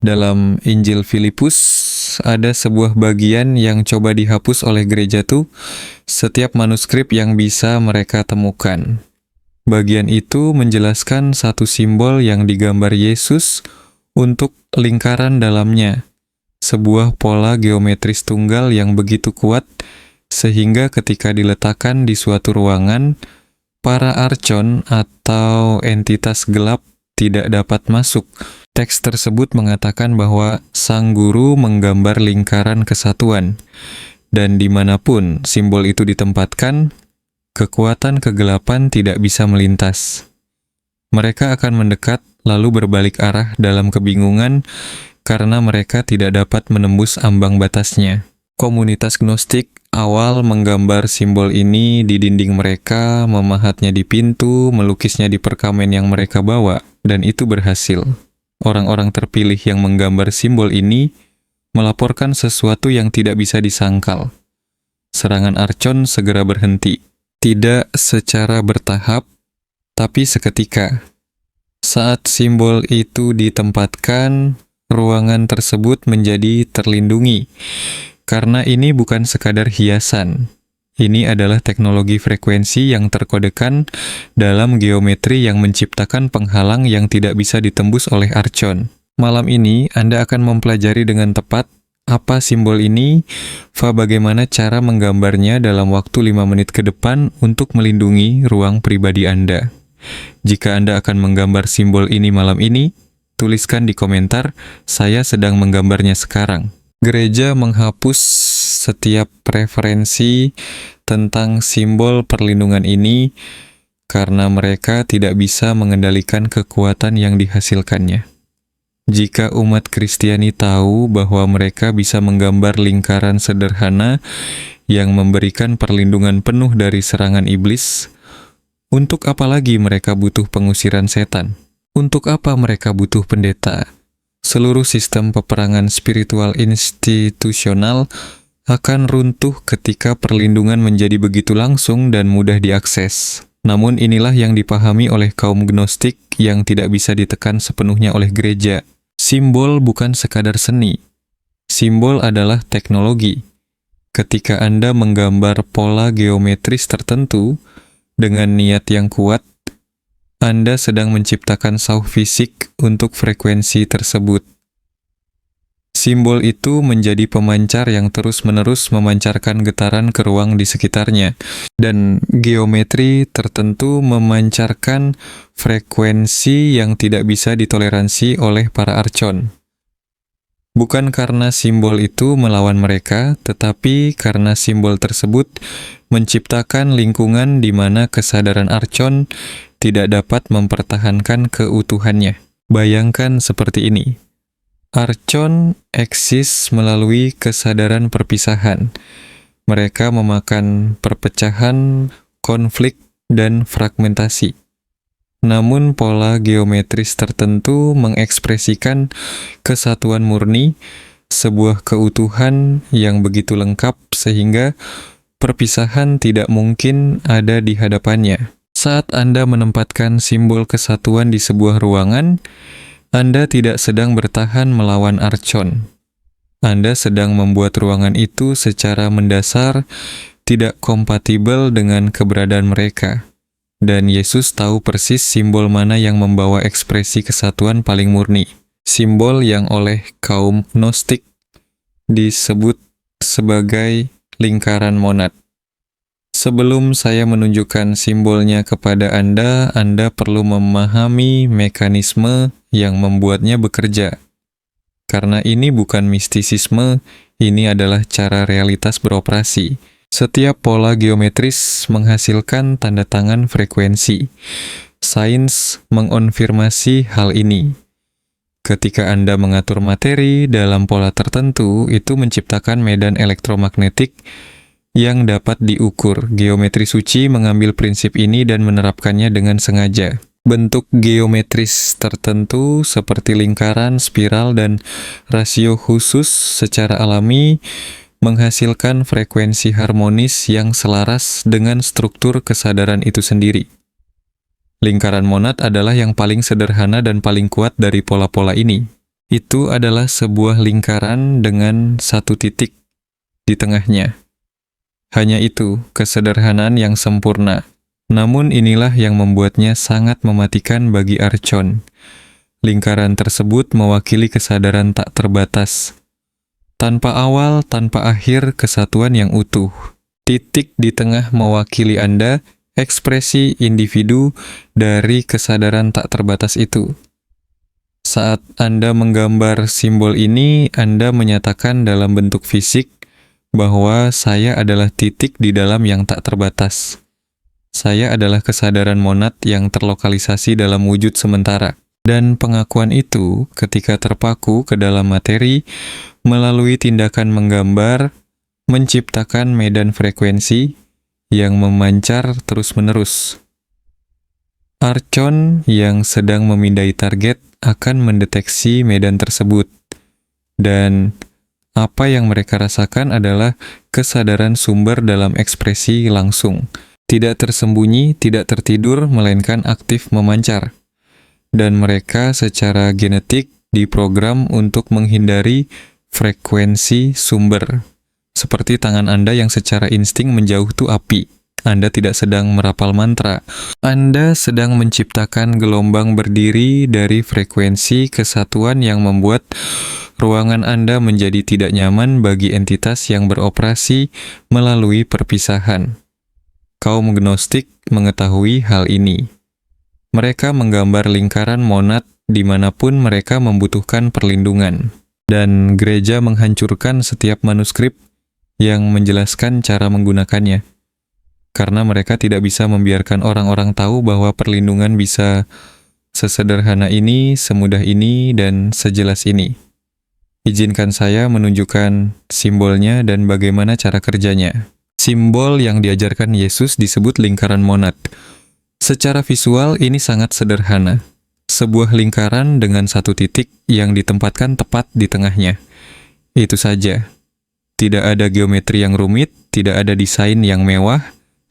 Dalam Injil Filipus, ada sebuah bagian yang coba dihapus oleh gereja tuh setiap manuskrip yang bisa mereka temukan. Bagian itu menjelaskan satu simbol yang digambar Yesus untuk lingkaran dalamnya, sebuah pola geometris tunggal yang begitu kuat sehingga ketika diletakkan di suatu ruangan, para archon atau entitas gelap tidak dapat masuk. Teks tersebut mengatakan bahwa sang guru menggambar lingkaran kesatuan, dan dimanapun simbol itu ditempatkan, kekuatan kegelapan tidak bisa melintas. Mereka akan mendekat lalu berbalik arah dalam kebingungan karena mereka tidak dapat menembus ambang batasnya. Komunitas Gnostik awal menggambar simbol ini di dinding mereka, memahatnya di pintu, melukisnya di perkamen yang mereka bawa, dan itu berhasil. Orang-orang terpilih yang menggambar simbol ini melaporkan sesuatu yang tidak bisa disangkal. Serangan archon segera berhenti. Tidak secara bertahap, tapi seketika. Saat simbol itu ditempatkan, ruangan tersebut menjadi terlindungi. Karena ini bukan sekadar hiasan. Ini adalah teknologi frekuensi yang terkodekan dalam geometri yang menciptakan penghalang yang tidak bisa ditembus oleh archon. Malam ini, Anda akan mempelajari dengan tepat apa simbol ini, bagaimana cara menggambarnya dalam waktu 5 menit ke depan untuk melindungi ruang pribadi Anda. Jika Anda akan menggambar simbol ini malam ini, tuliskan di komentar, saya sedang menggambarnya sekarang. Gereja menghapus setiap referensi tentang simbol perlindungan ini karena mereka tidak bisa mengendalikan kekuatan yang dihasilkannya. Jika umat Kristiani tahu bahwa mereka bisa menggambar lingkaran sederhana yang memberikan perlindungan penuh dari serangan iblis, untuk apa lagi mereka butuh pengusiran setan? Untuk apa mereka butuh pendeta? Seluruh sistem peperangan spiritual institusional akan runtuh ketika perlindungan menjadi begitu langsung dan mudah diakses. Namun inilah yang dipahami oleh kaum Gnostik yang tidak bisa ditekan sepenuhnya oleh gereja. Simbol bukan sekadar seni. Simbol adalah teknologi. Ketika Anda menggambar pola geometris tertentu dengan niat yang kuat, Anda sedang menciptakan sauh fisik untuk frekuensi tersebut. Simbol itu menjadi pemancar yang terus-menerus memancarkan getaran ke ruang di sekitarnya, dan geometri tertentu memancarkan frekuensi yang tidak bisa ditoleransi oleh para archon. Bukan karena simbol itu melawan mereka, tetapi karena simbol tersebut menciptakan lingkungan di mana kesadaran archon tidak dapat mempertahankan keutuhannya. Bayangkan seperti ini. Archon eksis melalui kesadaran perpisahan. Mereka memakan perpecahan, konflik, dan fragmentasi. Namun pola geometris tertentu mengekspresikan kesatuan murni, sebuah keutuhan yang begitu lengkap sehingga perpisahan tidak mungkin ada di hadapannya. Saat Anda menempatkan simbol kesatuan di sebuah ruangan, Anda tidak sedang bertahan melawan archon. Anda sedang membuat ruangan itu secara mendasar tidak kompatibel dengan keberadaan mereka. Dan Yesus tahu persis simbol mana yang membawa ekspresi kesatuan paling murni. Simbol yang oleh kaum Gnostik disebut sebagai lingkaran monad. Sebelum saya menunjukkan simbolnya kepada Anda perlu memahami mekanisme yang membuatnya bekerja. Karena ini bukan mistisisme, ini adalah cara realitas beroperasi. Setiap pola geometris menghasilkan tanda tangan frekuensi. Sains mengonfirmasi hal ini. Ketika Anda mengatur materi dalam pola tertentu, itu menciptakan medan elektromagnetik yang dapat diukur. Geometri suci mengambil prinsip ini dan menerapkannya dengan sengaja. Bentuk geometris tertentu seperti lingkaran, spiral, dan rasio khusus secara alami menghasilkan frekuensi harmonis yang selaras dengan struktur kesadaran itu sendiri. Lingkaran monad adalah yang paling sederhana dan paling kuat dari pola-pola ini. Itu adalah sebuah lingkaran dengan satu titik di tengahnya. Hanya itu, kesederhanaan yang sempurna. Namun inilah yang membuatnya sangat mematikan bagi Archon. Lingkaran tersebut mewakili kesadaran tak terbatas. Tanpa awal, tanpa akhir, kesatuan yang utuh. Titik di tengah mewakili Anda, ekspresi individu dari kesadaran tak terbatas itu. Saat Anda menggambar simbol ini, Anda menyatakan dalam bentuk fisik bahwa saya adalah titik di dalam yang tak terbatas. Saya adalah kesadaran monad yang terlokalisasi dalam wujud sementara. Dan pengakuan itu, ketika terpaku ke dalam materi, melalui tindakan menggambar, menciptakan medan frekuensi yang memancar terus-menerus. Archon yang sedang memindai target akan mendeteksi medan tersebut. Dan apa yang mereka rasakan adalah kesadaran sumber dalam ekspresi langsung. Tidak tersembunyi, tidak tertidur, melainkan aktif memancar. Dan mereka secara genetik diprogram untuk menghindari frekuensi sumber. Seperti tangan Anda yang secara insting menjauh tuh api. Anda tidak sedang merapal mantra. Anda sedang menciptakan gelombang berdiri dari frekuensi kesatuan yang membuat ruangan Anda menjadi tidak nyaman bagi entitas yang beroperasi melalui perpisahan. Kaum gnostik mengetahui hal ini. Mereka menggambar lingkaran monad dimanapun mereka membutuhkan perlindungan. Dan gereja menghancurkan setiap manuskrip yang menjelaskan cara menggunakannya. Karena mereka tidak bisa membiarkan orang-orang tahu bahwa perlindungan bisa sesederhana ini, semudah ini, dan sejelas ini. Izinkan saya menunjukkan simbolnya dan bagaimana cara kerjanya. Simbol yang diajarkan Yesus disebut lingkaran monad. Secara visual ini sangat sederhana. Sebuah lingkaran dengan satu titik yang ditempatkan tepat di tengahnya. Itu saja. Tidak ada geometri yang rumit, tidak ada desain yang mewah,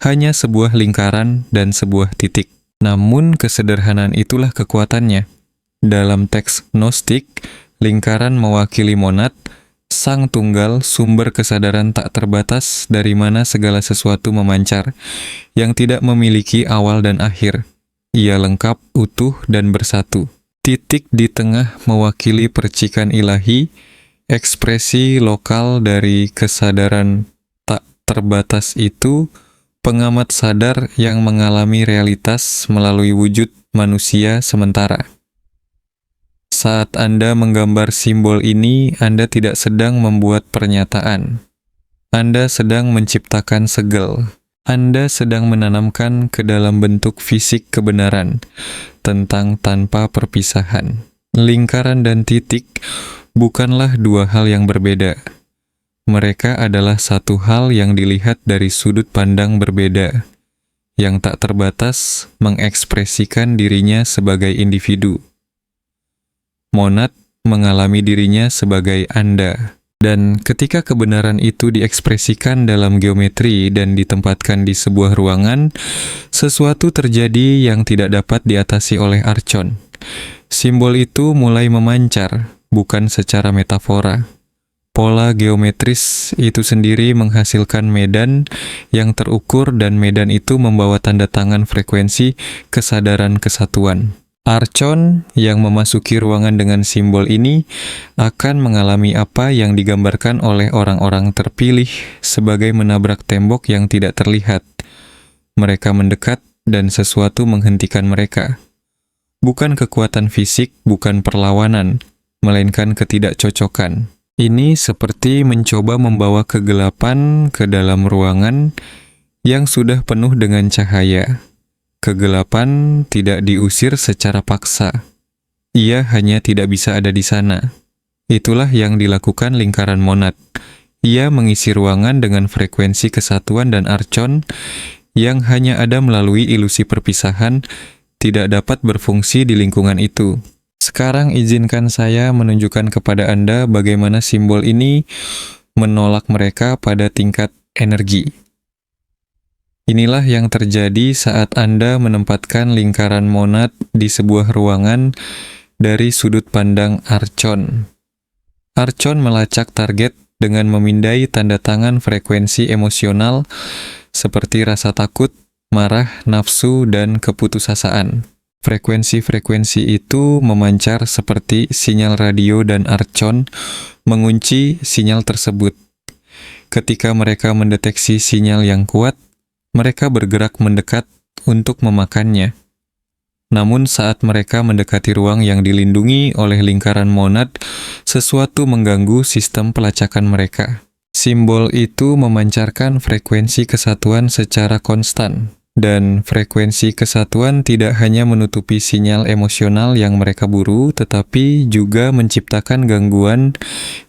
hanya sebuah lingkaran dan sebuah titik. Namun kesederhanaan itulah kekuatannya. Dalam teks Gnostik, lingkaran mewakili monad, sang tunggal, sumber kesadaran tak terbatas dari mana segala sesuatu memancar, yang tidak memiliki awal dan akhir. Ia lengkap, utuh, dan bersatu. Titik di tengah mewakili percikan ilahi, ekspresi lokal dari kesadaran tak terbatas itu, pengamat sadar yang mengalami realitas melalui wujud manusia sementara. Saat Anda menggambar simbol ini, Anda tidak sedang membuat pernyataan. Anda sedang menciptakan segel. Anda sedang menanamkan ke dalam bentuk fisik kebenaran tentang tanpa perpisahan. Lingkaran dan titik bukanlah dua hal yang berbeda. Mereka adalah satu hal yang dilihat dari sudut pandang berbeda, yang tak terbatas mengekspresikan dirinya sebagai individu. Monad mengalami dirinya sebagai Anda. Dan ketika kebenaran itu diekspresikan dalam geometri dan ditempatkan di sebuah ruangan, sesuatu terjadi yang tidak dapat diatasi oleh Archon. Simbol itu mulai memancar, bukan secara metafora. Pola geometris itu sendiri menghasilkan medan yang terukur dan medan itu membawa tanda tangan frekuensi kesadaran kesatuan. Archon yang memasuki ruangan dengan simbol ini akan mengalami apa yang digambarkan oleh orang-orang terpilih sebagai menabrak tembok yang tidak terlihat. Mereka mendekat dan sesuatu menghentikan mereka. Bukan kekuatan fisik, bukan perlawanan, melainkan ketidakcocokan. Ini seperti mencoba membawa kegelapan ke dalam ruangan yang sudah penuh dengan cahaya. Kegelapan tidak diusir secara paksa. Ia hanya tidak bisa ada di sana. Itulah yang dilakukan lingkaran monad. Ia mengisi ruangan dengan frekuensi kesatuan dan Archon yang hanya ada melalui ilusi perpisahan, tidak dapat berfungsi di lingkungan itu. Sekarang izinkan saya menunjukkan kepada Anda bagaimana simbol ini menolak mereka pada tingkat energi. Inilah yang terjadi saat Anda menempatkan lingkaran monad di sebuah ruangan dari sudut pandang Archon. Archon melacak target dengan memindai tanda tangan frekuensi emosional seperti rasa takut, marah, nafsu, dan keputusasaan. Frekuensi-frekuensi itu memancar seperti sinyal radio dan Archon mengunci sinyal tersebut. Ketika mereka mendeteksi sinyal yang kuat, mereka bergerak mendekat untuk memakannya. Namun saat mereka mendekati ruang yang dilindungi oleh lingkaran monad, sesuatu mengganggu sistem pelacakan mereka. Simbol itu memancarkan frekuensi kesatuan secara konstan, dan frekuensi kesatuan tidak hanya menutupi sinyal emosional yang mereka buru, tetapi juga menciptakan gangguan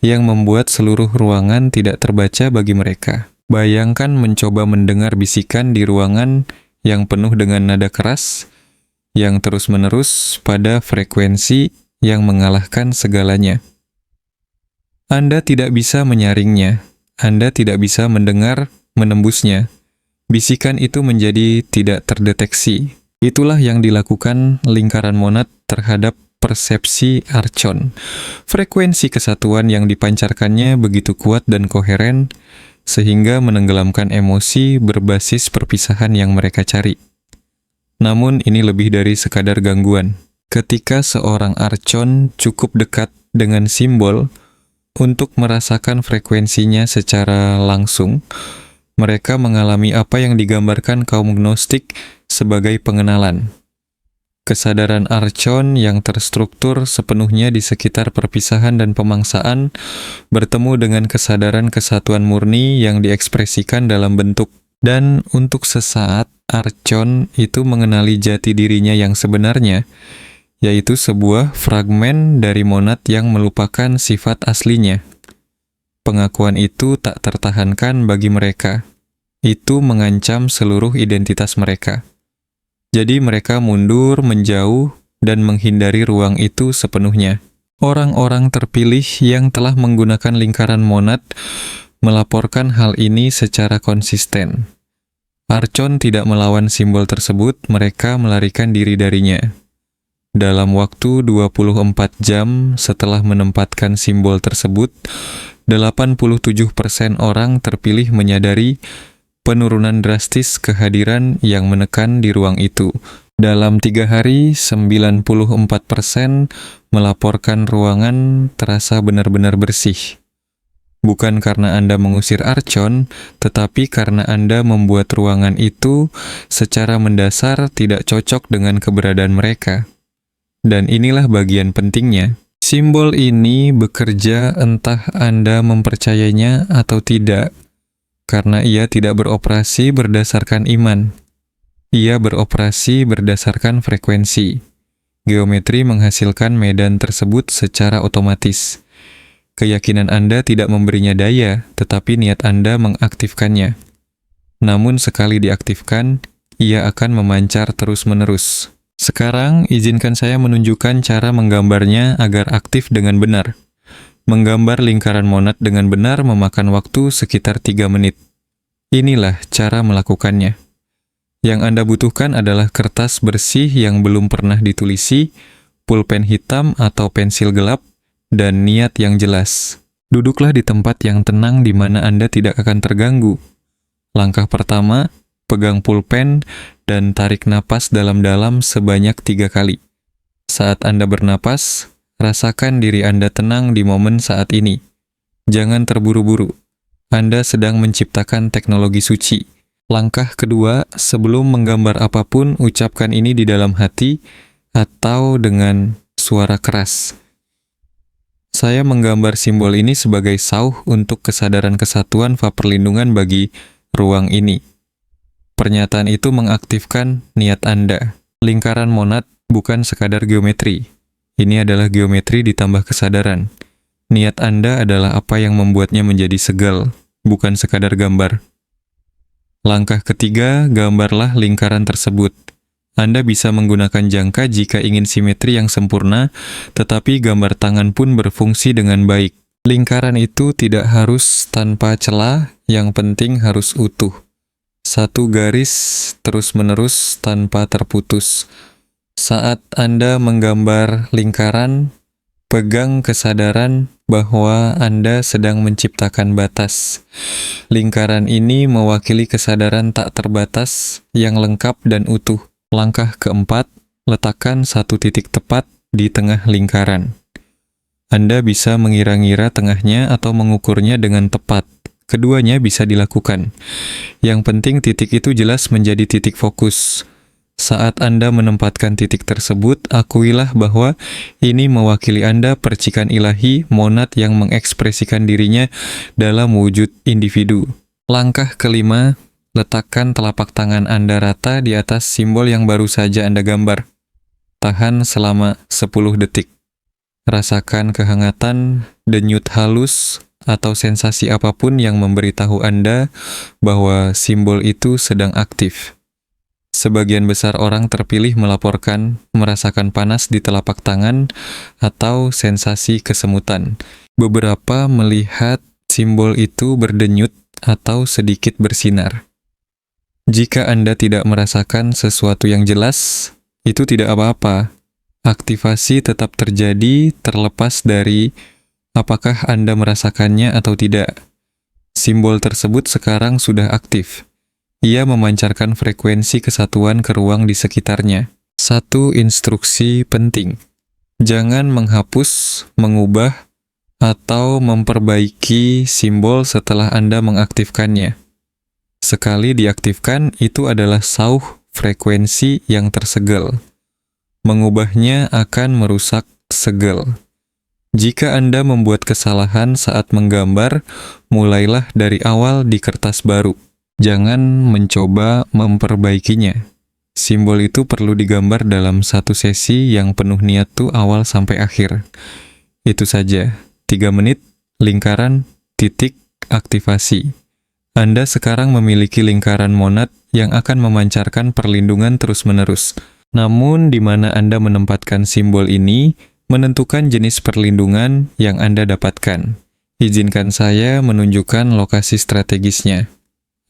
yang membuat seluruh ruangan tidak terbaca bagi mereka. Bayangkan mencoba mendengar bisikan di ruangan yang penuh dengan nada keras, yang terus-menerus pada frekuensi yang mengalahkan segalanya. Anda tidak bisa menyaringnya, Anda tidak bisa menembusnya. Bisikan itu menjadi tidak terdeteksi. Itulah yang dilakukan lingkaran monad terhadap persepsi Archon. Frekuensi kesatuan yang dipancarkannya begitu kuat dan koheren, sehingga menenggelamkan emosi berbasis perpisahan yang mereka cari. Namun ini lebih dari sekadar gangguan. Ketika seorang Archon cukup dekat dengan simbol untuk merasakan frekuensinya secara langsung, mereka mengalami apa yang digambarkan kaum Gnostik sebagai pengenalan. Kesadaran Archon yang terstruktur sepenuhnya di sekitar perpisahan dan pemangsaan bertemu dengan kesadaran kesatuan murni yang diekspresikan dalam bentuk. Dan untuk sesaat, Archon itu mengenali jati dirinya yang sebenarnya, yaitu sebuah fragmen dari monad yang melupakan sifat aslinya. Pengakuan itu tak tertahankan bagi mereka. Itu mengancam seluruh identitas mereka. Jadi mereka mundur, menjauh, dan menghindari ruang itu sepenuhnya. Orang-orang terpilih yang telah menggunakan lingkaran monad melaporkan hal ini secara konsisten. Archon tidak melawan simbol tersebut, mereka melarikan diri darinya. Dalam waktu 24 jam setelah menempatkan simbol tersebut, 87% orang terpilih menyadari penurunan drastis kehadiran yang menekan di ruang itu. Dalam 3 hari, 94% melaporkan ruangan terasa benar-benar bersih. Bukan karena Anda mengusir Archon, tetapi karena Anda membuat ruangan itu secara mendasar tidak cocok dengan keberadaan mereka. Dan inilah bagian pentingnya. Simbol ini bekerja entah Anda mempercayainya atau tidak, karena ia tidak beroperasi berdasarkan iman. Ia beroperasi berdasarkan frekuensi. Geometri menghasilkan medan tersebut secara otomatis. Keyakinan Anda tidak memberinya daya, tetapi niat Anda mengaktifkannya. Namun sekali diaktifkan, ia akan memancar terus-menerus. Sekarang, izinkan saya menunjukkan cara menggambarnya agar aktif dengan benar. Menggambar lingkaran monad dengan benar memakan waktu sekitar 3 menit. Inilah cara melakukannya. Yang Anda butuhkan adalah kertas bersih yang belum pernah ditulisi, pulpen hitam atau pensil gelap, dan niat yang jelas. Duduklah di tempat yang tenang di mana Anda tidak akan terganggu. Langkah pertama, pegang pulpen dan tarik napas dalam-dalam sebanyak 3 kali. Saat Anda bernapas, rasakan diri Anda tenang di momen saat ini. Jangan terburu-buru. Anda sedang menciptakan teknologi suci. Langkah kedua, sebelum menggambar apapun, ucapkan ini di dalam hati atau dengan suara keras. Saya menggambar simbol ini sebagai sauh untuk kesadaran kesatuan perlindungan bagi ruang ini. Pernyataan itu mengaktifkan niat Anda. Lingkaran monad bukan sekadar geometri. Ini adalah geometri ditambah kesadaran. Niat Anda adalah apa yang membuatnya menjadi segal, bukan sekadar gambar. Langkah ketiga, gambarlah lingkaran tersebut. Anda bisa menggunakan jangka jika ingin simetri yang sempurna, tetapi gambar tangan pun berfungsi dengan baik. Lingkaran itu tidak harus tanpa celah, yang penting harus utuh. Satu garis terus-menerus tanpa terputus. Saat Anda menggambar lingkaran, pegang kesadaran bahwa Anda sedang menciptakan batas. Lingkaran ini mewakili kesadaran tak terbatas yang lengkap dan utuh. Langkah keempat, letakkan satu titik tepat di tengah lingkaran. Anda bisa mengira-ngira tengahnya atau mengukurnya dengan tepat. Keduanya bisa dilakukan. Yang penting titik itu jelas menjadi titik fokus. Saat Anda menempatkan titik tersebut, akuilah bahwa ini mewakili Anda percikan ilahi, monad yang mengekspresikan dirinya dalam wujud individu. Langkah kelima, letakkan telapak tangan Anda rata di atas simbol yang baru saja Anda gambar. Tahan selama 10 detik. Rasakan kehangatan, denyut halus, atau sensasi apapun yang memberitahu Anda bahwa simbol itu sedang aktif. Sebagian besar orang terpilih melaporkan merasakan panas di telapak tangan atau sensasi kesemutan. Beberapa melihat simbol itu berdenyut atau sedikit bersinar. Jika Anda tidak merasakan sesuatu yang jelas, itu tidak apa-apa. Aktivasi tetap terjadi terlepas dari apakah Anda merasakannya atau tidak. Simbol tersebut sekarang sudah aktif. Ia memancarkan frekuensi kesatuan ke ruang di sekitarnya. Satu instruksi penting. Jangan menghapus, mengubah, atau memperbaiki simbol setelah Anda mengaktifkannya. Sekali diaktifkan, itu adalah sauh frekuensi yang tersegel. Mengubahnya akan merusak segel. Jika Anda membuat kesalahan saat menggambar, mulailah dari awal di kertas baru. Jangan mencoba memperbaikinya. Simbol itu perlu digambar dalam satu sesi yang penuh niat tuh awal sampai akhir. Itu saja. 3 menit, lingkaran, titik, aktivasi. Anda sekarang memiliki lingkaran monad yang akan memancarkan perlindungan terus-menerus. Namun, di mana Anda menempatkan simbol ini, menentukan jenis perlindungan yang Anda dapatkan. Izinkan saya menunjukkan lokasi strategisnya.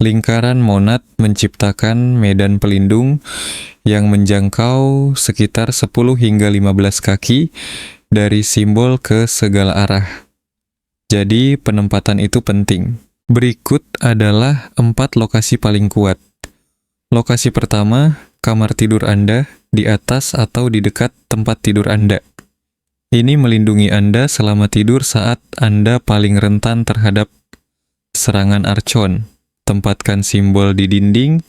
Lingkaran monad menciptakan medan pelindung yang menjangkau sekitar 10 hingga 15 kaki dari simbol ke segala arah. Jadi, penempatan itu penting. Berikut adalah 4 lokasi paling kuat. Lokasi pertama, kamar tidur Anda, di atas atau di dekat tempat tidur Anda. Ini melindungi Anda selama tidur saat Anda paling rentan terhadap serangan archon. Tempatkan simbol di dinding,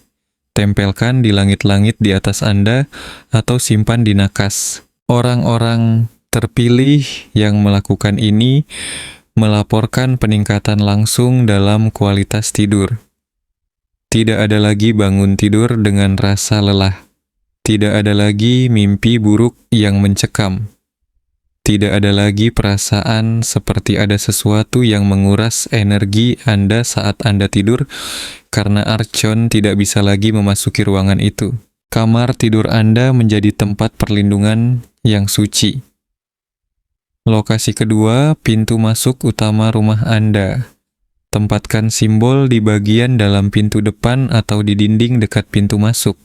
tempelkan di langit-langit di atas Anda, atau simpan di nakas. Orang-orang terpilih yang melakukan ini melaporkan peningkatan langsung dalam kualitas tidur. Tidak ada lagi bangun tidur dengan rasa lelah. Tidak ada lagi mimpi buruk yang mencekam. Tidak ada lagi perasaan seperti ada sesuatu yang menguras energi Anda saat Anda tidur, karena archon tidak bisa lagi memasuki ruangan itu. Kamar tidur Anda menjadi tempat perlindungan yang suci. Lokasi kedua, pintu masuk utama rumah Anda. Tempatkan simbol di bagian dalam pintu depan atau di dinding dekat pintu masuk.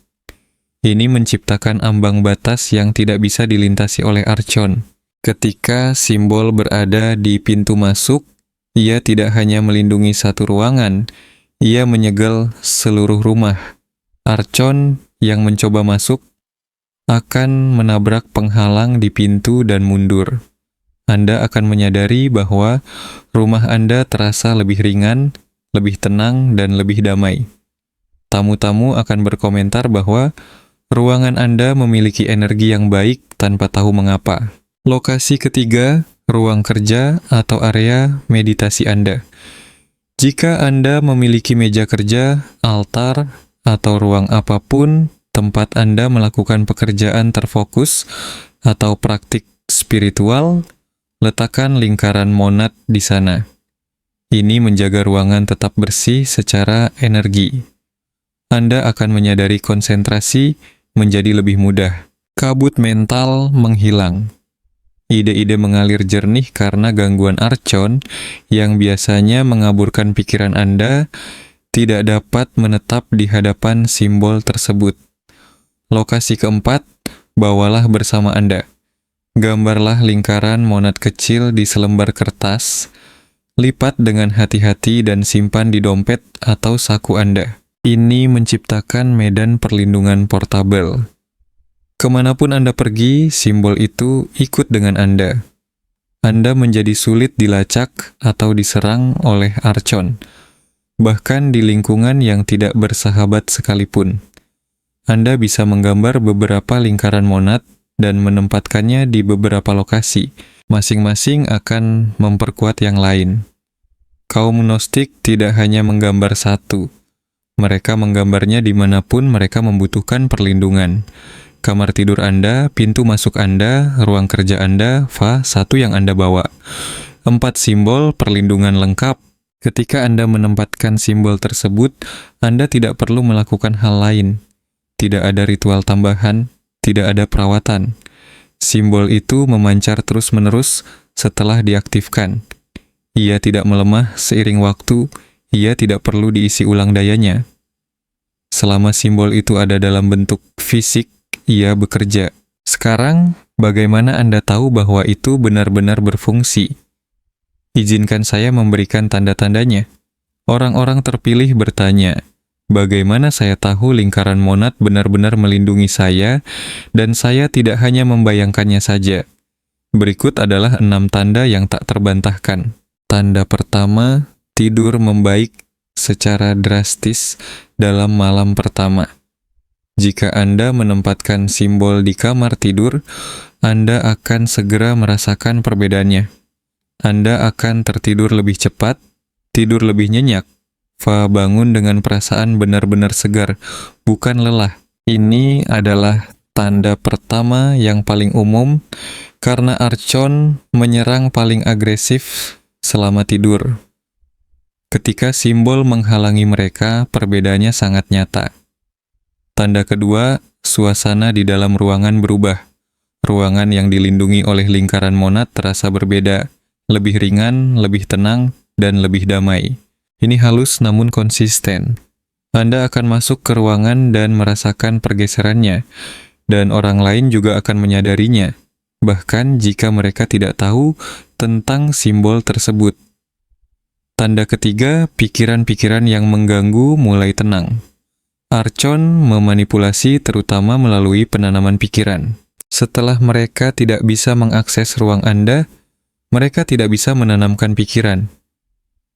Ini menciptakan ambang batas yang tidak bisa dilintasi oleh archon. Ketika simbol berada di pintu masuk, ia tidak hanya melindungi satu ruangan, ia menyegel seluruh rumah. Archon yang mencoba masuk akan menabrak penghalang di pintu dan mundur. Anda akan menyadari bahwa rumah Anda terasa lebih ringan, lebih tenang, dan lebih damai. Tamu-tamu akan berkomentar bahwa ruangan Anda memiliki energi yang baik tanpa tahu mengapa. Lokasi ketiga, ruang kerja atau area meditasi Anda. Jika Anda memiliki meja kerja, altar, atau ruang apapun, tempat Anda melakukan pekerjaan terfokus atau praktik spiritual, letakkan lingkaran monad di sana. Ini menjaga ruangan tetap bersih secara energi. Anda akan menyadari konsentrasi menjadi lebih mudah. Kabut mental menghilang. Ide-ide mengalir jernih karena gangguan archon yang biasanya mengaburkan pikiran Anda tidak dapat menetap di hadapan simbol tersebut. Lokasi keempat, bawalah bersama Anda. Gambarlah lingkaran monad kecil di selembar kertas, lipat dengan hati-hati dan simpan di dompet atau saku Anda. Ini menciptakan medan perlindungan portabel. Kemanapun Anda pergi, simbol itu ikut dengan Anda. Anda menjadi sulit dilacak atau diserang oleh Archon, bahkan di lingkungan yang tidak bersahabat sekalipun. Anda bisa menggambar beberapa lingkaran monad dan menempatkannya di beberapa lokasi. Masing-masing akan memperkuat yang lain. Kaum Gnostik tidak hanya menggambar satu. Mereka menggambarnya dimanapun mereka membutuhkan perlindungan. Kamar tidur Anda, pintu masuk Anda, ruang kerja Anda, satu yang Anda bawa. 4 simbol perlindungan lengkap. Ketika Anda menempatkan simbol tersebut, Anda tidak perlu melakukan hal lain. Tidak ada ritual tambahan, tidak ada perawatan. Simbol itu memancar terus-menerus setelah diaktifkan. Ia tidak melemah seiring waktu, ia tidak perlu diisi ulang dayanya. Selama simbol itu ada dalam bentuk fisik, ia bekerja. Sekarang, bagaimana Anda tahu bahwa itu benar-benar berfungsi? Izinkan saya memberikan tanda-tandanya. Orang-orang terpilih bertanya, bagaimana saya tahu lingkaran monad benar-benar melindungi saya, dan saya tidak hanya membayangkannya saja? Berikut adalah 6 tanda yang tak terbantahkan. Tanda pertama, tidur membaik secara drastis dalam malam pertama. Jika Anda menempatkan simbol di kamar tidur, Anda akan segera merasakan perbedaannya. Anda akan tertidur lebih cepat, tidur lebih nyenyak. Bangun dengan perasaan benar-benar segar, bukan lelah. Ini adalah tanda pertama yang paling umum, karena Archon menyerang paling agresif selama tidur. Ketika simbol menghalangi mereka, perbedaannya sangat nyata. Tanda kedua, suasana di dalam ruangan berubah. Ruangan yang dilindungi oleh lingkaran monad terasa berbeda, lebih ringan, lebih tenang, dan lebih damai. Ini halus namun konsisten. Anda akan masuk ke ruangan dan merasakan pergeserannya, dan orang lain juga akan menyadarinya, bahkan jika mereka tidak tahu tentang simbol tersebut. Tanda ketiga, pikiran-pikiran yang mengganggu mulai tenang. Archon memanipulasi terutama melalui penanaman pikiran. Setelah mereka tidak bisa mengakses ruang Anda, mereka tidak bisa menanamkan pikiran.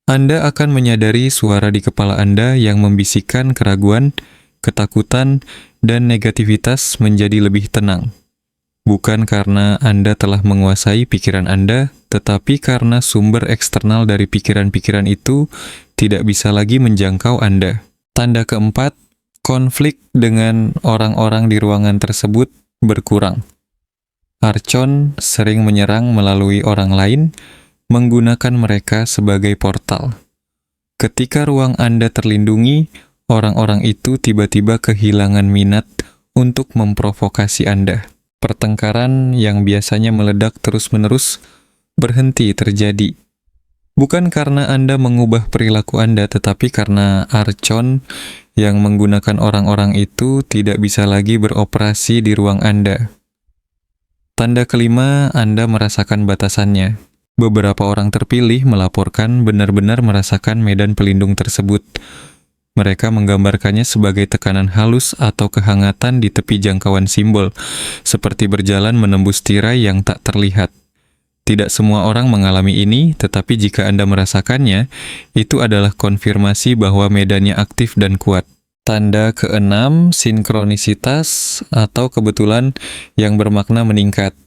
Anda akan menyadari suara di kepala Anda yang membisikkan keraguan, ketakutan, dan negativitas menjadi lebih tenang. Bukan karena Anda telah menguasai pikiran Anda, tetapi karena sumber eksternal dari pikiran-pikiran itu tidak bisa lagi menjangkau Anda. Tanda keempat, konflik dengan orang-orang di ruangan tersebut berkurang. Archon sering menyerang melalui orang lain, menggunakan mereka sebagai portal. Ketika ruang Anda terlindungi, orang-orang itu tiba-tiba kehilangan minat untuk memprovokasi Anda. Pertengkaran yang biasanya meledak terus-menerus berhenti terjadi. Bukan karena Anda mengubah perilaku Anda, tetapi karena Archon yang menggunakan orang-orang itu tidak bisa lagi beroperasi di ruang Anda. Tanda kelima, Anda merasakan batasannya. Beberapa orang terpilih melaporkan benar-benar merasakan medan pelindung tersebut. Mereka menggambarkannya sebagai tekanan halus atau kehangatan di tepi jangkauan simbol, seperti berjalan menembus tirai yang tak terlihat. Tidak semua orang mengalami ini, tetapi jika Anda merasakannya, itu adalah konfirmasi bahwa medannya aktif dan kuat. Tanda keenam, sinkronisitas atau kebetulan yang bermakna meningkat.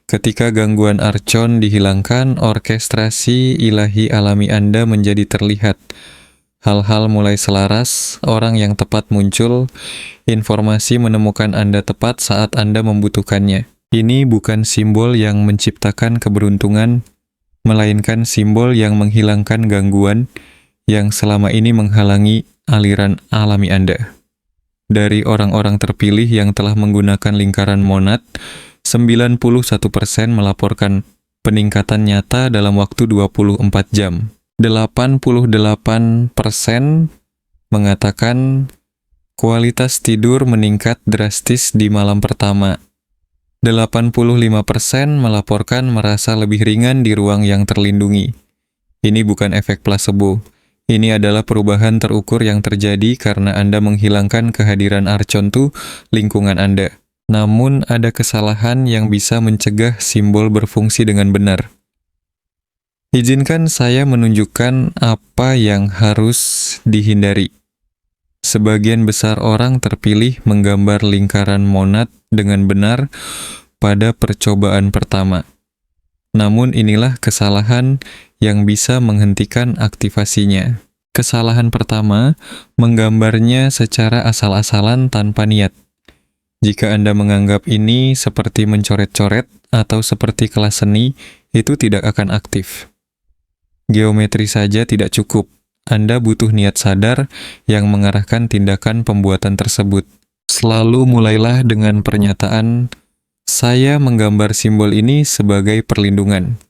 Ketika gangguan Archon dihilangkan, orkestrasi ilahi alami Anda menjadi terlihat. Hal-hal mulai selaras, orang yang tepat muncul, informasi menemukan Anda tepat saat Anda membutuhkannya. Ini bukan simbol yang menciptakan keberuntungan, melainkan simbol yang menghilangkan gangguan yang selama ini menghalangi aliran alami Anda. Dari orang-orang terpilih yang telah menggunakan lingkaran monad, 91% melaporkan peningkatan nyata dalam waktu 24 jam. 88% mengatakan kualitas tidur meningkat drastis di malam pertama. 85% melaporkan merasa lebih ringan di ruang yang terlindungi. Ini bukan efek plasebo. Ini adalah perubahan terukur yang terjadi karena Anda menghilangkan kehadiran Archon to lingkungan Anda. Namun, ada kesalahan yang bisa mencegah simbol berfungsi dengan benar. Izinkan saya menunjukkan apa yang harus dihindari. Sebagian besar orang terpilih menggambar lingkaran monad dengan benar pada percobaan pertama. Namun inilah kesalahan yang bisa menghentikan aktivasinya. Kesalahan pertama, menggambarnya secara asal-asalan tanpa niat. Jika Anda menganggap ini seperti mencoret-coret atau seperti kelas seni, itu tidak akan aktif. Geometri saja tidak cukup. Anda butuh niat sadar yang mengarahkan tindakan pembuatan tersebut. Selalu mulailah dengan pernyataan, "Saya menggambar simbol ini sebagai perlindungan."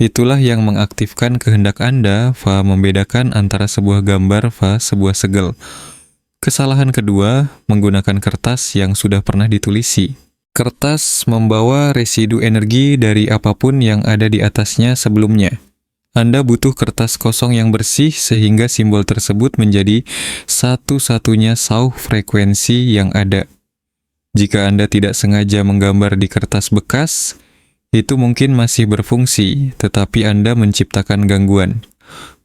Itulah yang mengaktifkan kehendak Anda, membedakan antara sebuah gambar, sebuah segel. Kesalahan kedua, menggunakan kertas yang sudah pernah ditulisi. Kertas membawa residu energi dari apapun yang ada di atasnya sebelumnya. Anda butuh kertas kosong yang bersih sehingga simbol tersebut menjadi satu-satunya sauh frekuensi yang ada. Jika Anda tidak sengaja menggambar di kertas bekas, itu mungkin masih berfungsi, tetapi Anda menciptakan gangguan.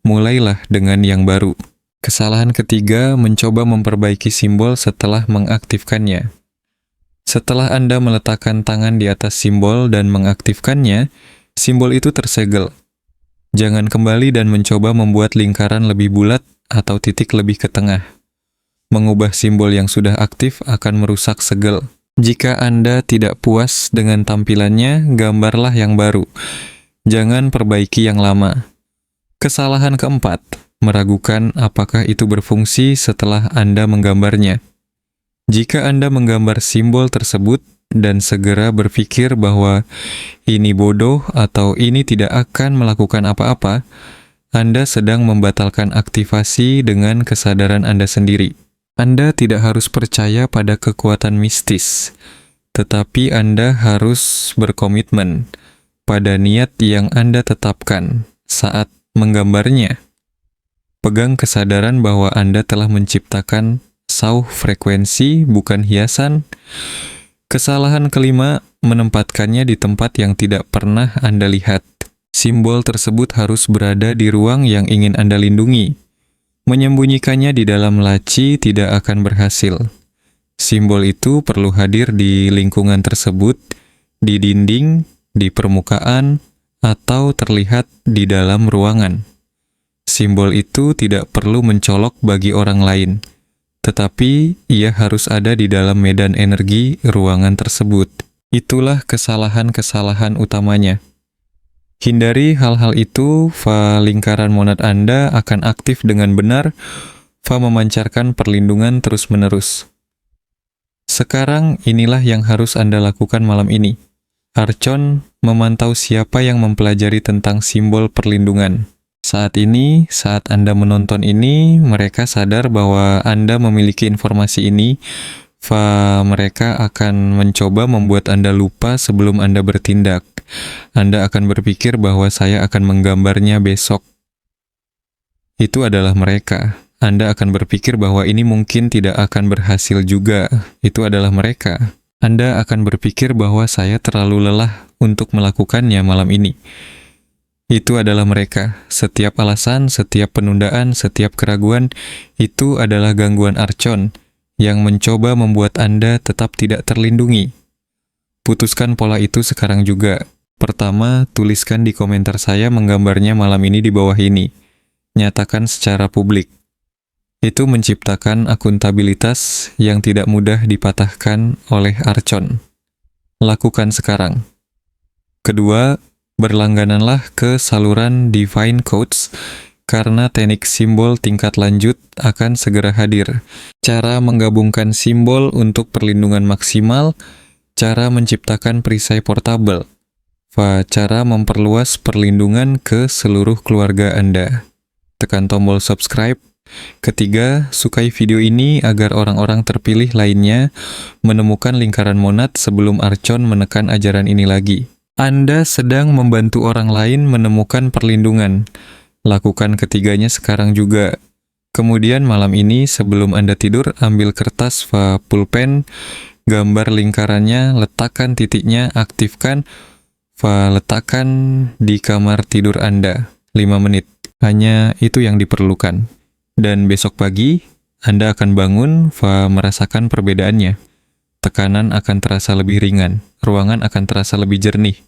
Mulailah dengan yang baru. Kesalahan ketiga, mencoba memperbaiki simbol setelah mengaktifkannya. Setelah Anda meletakkan tangan di atas simbol dan mengaktifkannya, simbol itu tersegel. Jangan kembali dan mencoba membuat lingkaran lebih bulat atau titik lebih ke tengah. Mengubah simbol yang sudah aktif akan merusak segel. Jika Anda tidak puas dengan tampilannya, gambarlah yang baru. Jangan perbaiki yang lama. Kesalahan keempat, meragukan apakah itu berfungsi setelah Anda menggambarnya. Jika Anda menggambar simbol tersebut dan segera berpikir bahwa ini bodoh atau ini tidak akan melakukan apa-apa, Anda sedang membatalkan aktivasi dengan kesadaran Anda sendiri. Anda tidak harus percaya pada kekuatan mistis, tetapi Anda harus berkomitmen pada niat yang Anda tetapkan saat menggambarnya. Pegang kesadaran bahwa Anda telah menciptakan sauh frekuensi, bukan hiasan. Kesalahan kelima, menempatkannya di tempat yang tidak pernah Anda lihat. Simbol tersebut harus berada di ruang yang ingin Anda lindungi. Menyembunyikannya di dalam laci tidak akan berhasil. Simbol itu perlu hadir di lingkungan tersebut, di dinding, di permukaan, atau terlihat di dalam ruangan. Simbol itu tidak perlu mencolok bagi orang lain, tetapi ia harus ada di dalam medan energi ruangan tersebut. Itulah kesalahan-kesalahan utamanya. Hindari hal-hal itu, lingkaran monad Anda akan aktif dengan benar, memancarkan perlindungan terus-menerus. Sekarang inilah yang harus Anda lakukan malam ini. Archon memantau siapa yang mempelajari tentang simbol perlindungan. Saat ini, saat Anda menonton ini, mereka sadar bahwa Anda memiliki informasi ini. Mereka akan mencoba membuat Anda lupa sebelum Anda bertindak. Anda akan berpikir bahwa saya akan menggambarnya besok. Itu adalah mereka. Anda akan berpikir bahwa ini mungkin tidak akan berhasil juga. Itu adalah mereka. Anda akan berpikir bahwa saya terlalu lelah untuk melakukannya malam ini. Itu adalah mereka. Setiap alasan, setiap penundaan, setiap keraguan, itu adalah gangguan Archon yang mencoba membuat Anda tetap tidak terlindungi. Putuskan pola itu sekarang juga. Pertama, tuliskan di komentar saya menggambarnya malam ini di bawah ini. Nyatakan secara publik. Itu menciptakan akuntabilitas yang tidak mudah dipatahkan oleh Archon. Lakukan sekarang. Kedua, berlanggananlah ke saluran Divine Codes, karena teknik simbol tingkat lanjut akan segera hadir. Cara menggabungkan simbol untuk perlindungan maksimal, cara menciptakan perisai portable, cara memperluas perlindungan ke seluruh keluarga Anda. Tekan tombol subscribe Ketiga, sukai video ini agar orang-orang terpilih lainnya menemukan lingkaran monad sebelum Archon menekan ajaran ini lagi. Anda sedang membantu orang lain menemukan perlindungan. Lakukan ketiganya sekarang juga. Kemudian malam ini sebelum Anda tidur, ambil kertas pulpen, gambar lingkarannya, letakkan titiknya, aktifkan, letakkan di kamar tidur Anda. 5 menit. Hanya itu yang diperlukan. Dan besok pagi, Anda akan bangun, merasakan perbedaannya. Tekanan akan terasa lebih ringan, ruangan akan terasa lebih jernih.